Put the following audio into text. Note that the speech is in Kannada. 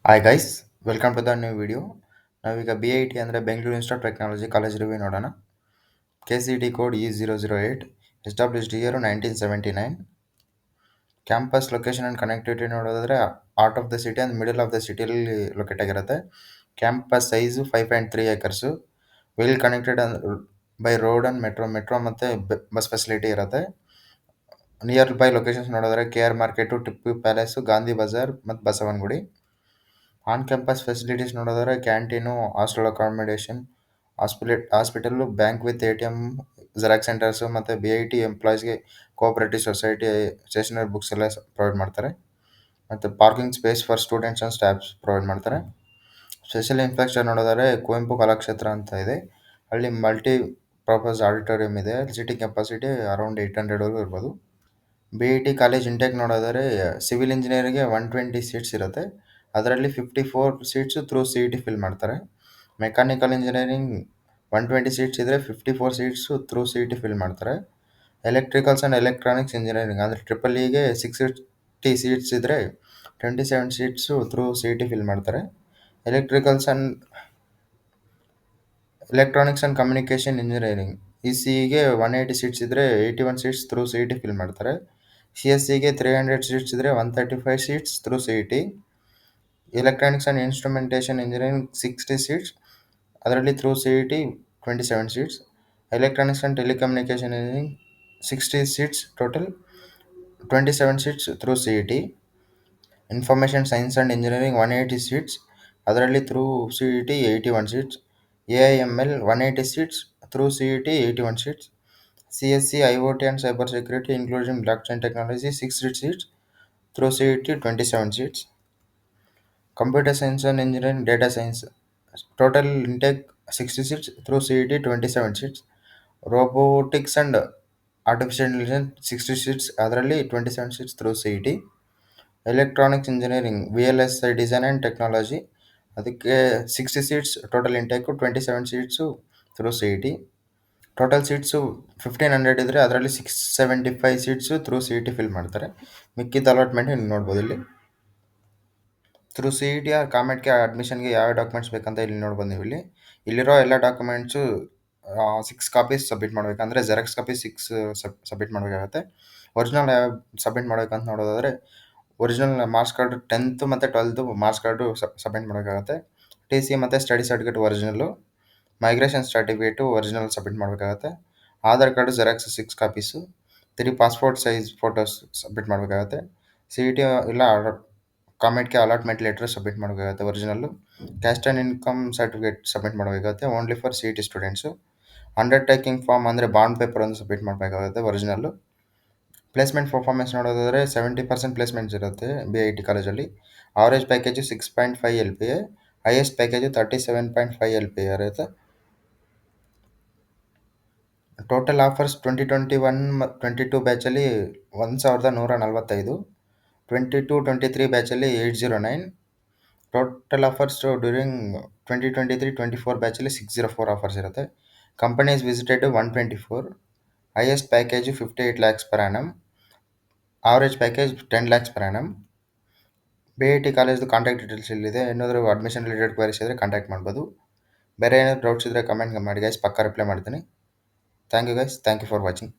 Hi guys, welcome to the new video. ನಾವೀಗ BIT ಅಂದರೆ Bengaluru institute of technology college review ನೋಡೋಣ. KCT code E008, established year 1979. Campus location and connectivity ನೋಡೋದಾದರೆ heart of the city and middle of the ಸಿಟಿಯಲ್ಲಿ ಲೊಕೇಟ್ ಆಗಿರುತ್ತೆ. Campus size 5.3 acres. Well connected by road and metro ಮತ್ತು ಬಸ್ ಫೆಸಿಲಿಟಿ ಇರುತ್ತೆ. ನಿಯರ್ ಬೈ ಲೊಕೇಶನ್ಸ್ ನೋಡಿದ್ರೆ KR market, Tippu palace, Gandhi Bazaar ಮತ್ತು ಬಸವನಗುಡಿ. ಆನ್ ಕ್ಯಾಂಪಸ್ ಫೆಸಿಲಿಟೀಸ್ ನೋಡಿದ್ರೆ canteen, hostel accommodation, hospital, bank with ATM, xerox centres ಮತ್ತು BIT ಎಂಪ್ಲಾಯೀಸ್ಗೆ ಕೋಆಪರೇಟಿವ್ ಸೊಸೈಟಿ ಸ್ಟೇಷನರಿ ಬುಕ್ಸ್ ಎಲ್ಲ ಪ್ರೊವೈಡ್ ಮಾಡ್ತಾರೆ. ಮತ್ತು parking space for students and staffs provide ಮಾಡ್ತಾರೆ. ಸ್ಪೆಷಲ್ ಇನ್ಫ್ರಾಸ್ಟ್ರಕ್ಚರ್ ನೋಡಿದರೆ ಕುವೆಂಪು ಕಲಾಕ್ಷೇತ್ರ ಅಂತ ಇದೆ. ಅಲ್ಲಿ ಮಲ್ಟಿ ಪರ್ಪಸ್ ಆಡಿಟೋರಿಯಂ ಇದೆ. ಸಿಟಿಂಗ್ ಕೆಪಾಸಿಟಿ ಅರೌಂಡ್ 800 ಇರ್ಬೋದು. BIT ಕಾಲೇಜ್ ಇಂಟೇಕ್ ನೋಡೋದಾದರೆ ಸಿವಿಲ್ ಇಂಜಿನಿಯರಿಂಗ್ಗೆ 120 ಸೀಟ್ಸ್ ಇರುತ್ತೆ. ಅದರಲ್ಲಿ 54 ಸೀಟ್ಸು ಥ್ರೂ CET ಫಿಲ್ ಮಾಡ್ತಾರೆ. ಮೆಕ್ಯಾನಿಕಲ್ ಇಂಜಿನಿಯರಿಂಗ್ 120 ಸೀಟ್ಸ್ ಇದ್ದರೆ 54 ಸೀಟ್ಸು ಥ್ರೂ CET ಫಿಲ್ ಮಾಡ್ತಾರೆ. ಎಲೆಕ್ಟ್ರಿಕಲ್ಸ್ ಆ್ಯಂಡ್ ಎಲೆಕ್ಟ್ರಾನಿಕ್ಸ್ ಇಂಜಿನಿಯರಿಂಗ್ ಅಂದರೆ EEE 660 ಸೀಟ್ಸ್ ಇದ್ದರೆ 27 ಸೀಟ್ಸು ಥ್ರೂ CET ಫಿಲ್ ಮಾಡ್ತಾರೆ. ಎಲೆಕ್ಟ್ರಾನಿಕ್ಸ್ ಆ್ಯಂಡ್ ಕಮ್ಯುನಿಕೇಷನ್ ಇಂಜಿನಿಯರಿಂಗ್ ECEಗೆ 180 ಸೀಟ್ಸ್ ಇದ್ದರೆ 81 ಸೀಟ್ಸ್ ಥ್ರೂ CET ಫಿಲ್ ಮಾಡ್ತಾರೆ. CSEಗೆ 300 ಸೀಟ್ಸ್ ಇದ್ದರೆ 135 seats through CET. Electronics and instrumentation engineering 60 seats, ಅದರಲ್ಲಿ through CET 27 seats. Electronics and telecommunication engineering 60 seats total, 27 seats through CET. Information science and engineering 180 seats, ಅದರಲ್ಲಿ through CET 81 seats. AIML 180 seats, through CET 81 seats. CSE IoT and cyber security including blockchain technology 60 seats, through CET 27 seats. Computer science and engineering data science total intake 60 seats, through CET 27 seats. Robotics and artificial intelligence 60 seats, ಅದರಲ್ಲಿ 27 seats through CET. Electronics engineering VLSI design and technology, ಅದಕ್ಕೆ 60 seats total intake, 27 seats through CET. Total seats 1500 ಇದ್ದರೆ ಅದರಲ್ಲಿ 675 ಸೀಟ್ಸು ಥ್ರೂ CET ಫಿಲ್ ಮಾಡ್ತಾರೆ. ಮಿಕ್ಕಿದ ಅಲಾಟ್ಮೆಂಟ್ ನೀವು ನೋಡ್ಬೋದು ಇಲ್ಲಿ. ಥ್ರೂ CET ಕಾಮೆಟ್ಗೆ ಅಡ್ಮಿಷನ್ಗೆ ಯಾವ ಡಾಕ್ಯುಮೆಂಟ್ಸ್ ಬೇಕಂತ ಇಲ್ಲಿ ನೋಡ್ಬೋದು ನೀವು ಇಲ್ಲಿರೋ ಎಲ್ಲ ಡಾಕ್ಯುಮೆಂಟ್ಸು 6 ಕಾಪೀಸ್ ಸಬ್ಮಿಟ್ ಮಾಡಬೇಕು. ಅಂದರೆ ಜೆರಾಕ್ಸ್ ಕಾಪಿ 6 ಸಬ್ಮಿಟ್ ಮಾಡಬೇಕಾಗತ್ತೆ. ಒರಿಜಿನಲ್ ಯಾವ ಸಬ್ಮಿಟ್ ಮಾಡಬೇಕಂತ ನೋಡೋದಾದರೆ ಒರಿಜಿನಲ್ ಮಾರ್ಕ್ಸ್ ಕಾರ್ಡು 10th ಮತ್ತು 12th ಮಾರ್ಕ್ಸ್ ಕಾರ್ಡು ಸಬ್ಮಿಟ್ ಮಾಡಬೇಕಾಗತ್ತೆ. TC ಮತ್ತು study certificate original, migration certificate original submit ಮಾಡಬೇಕಾಗತ್ತೆ. Aadhaar card xerox 6 copies, 3 passport size photos submit ಮಾಡಬೇಕಾಗತ್ತೆ. CET ಇಲ್ಲ ಕಾಮೆಟ್ಗೆ ಅಲಾಟ್ಮೆಂಟ್ ಲೆಟರ್ ಸಬ್ಮಿಟ್ ಮಾಡಬೇಕಾಗುತ್ತೆ original. Caste and income certificate submit ಮಾಡಬೇಕಾಗುತ್ತೆ only for CET students. Undertaking form ಅಂದರೆ ಬಾಂಡ್ ಪೇಪರ್ ಒಂದು ಸಬ್ಮಿಟ್ ಮಾಡಬೇಕಾಗುತ್ತೆ ಒರಿಜಿನಲ್ಲು. ಪ್ಲೇಸ್ಮೆಂಟ್ ಪರ್ಫಾರ್ಮೆನ್ಸ್ ನೋಡೋದಾದರೆ 70% ಪ್ಲೇಸ್ಮೆಂಟ್ಸ್ ಇರುತ್ತೆ BIT ಕಾಲೇಜಲ್ಲಿ. Average package 6.5 LPA, highest package 37.5 LPA ಇರುತ್ತೆ. ಟೋಟಲ್ ಆಫರ್ಸ್ 2021-22 ಬ್ಯಾಚಲ್ಲಿ 1145, 22-23 ಬ್ಯಾಚಲ್ಲಿ 809. ಟೋಟಲ್ ಆಫರ್ಸ್ ಡ್ಯೂರಿಂಗ್ 2023-24 ಬ್ಯಾಚಲ್ಲಿ 604 ಆಫರ್ಸ್ ಇರುತ್ತೆ. Companies visited 124, highest package 58 lakhs per annum, average package 10 lakhs per annum. BIT ಕಾಲೇಜ್ದು ಕಾಂಟ್ಯಾಕ್ಟ್ ಡೀಟೇಲ್ಸ್ ಇಲ್ಲಿದೆ. ಏನಾದರೂ ಅಡ್ಮಿಷನ್ ರಿಲೇಟೆಡ್ ಕ್ವೈರೀಸ್ ಇದ್ದರೆ ಕಾಂಟ್ಯಾಕ್ಟ್ ಮಾಡ್ಬೋದು. ಬೇರೆ ಏನಾದರೂ ಡೌಟ್ಸ್ ಇದ್ದರೆ ಕಮೆಂಟ್ ಮಾಡಿ ಗೈಸ್, ಪಕ್ಕ ರಿಪ್ಲೈ ಮಾಡ್ತೀನಿ. Thank you guys, thank you for watching.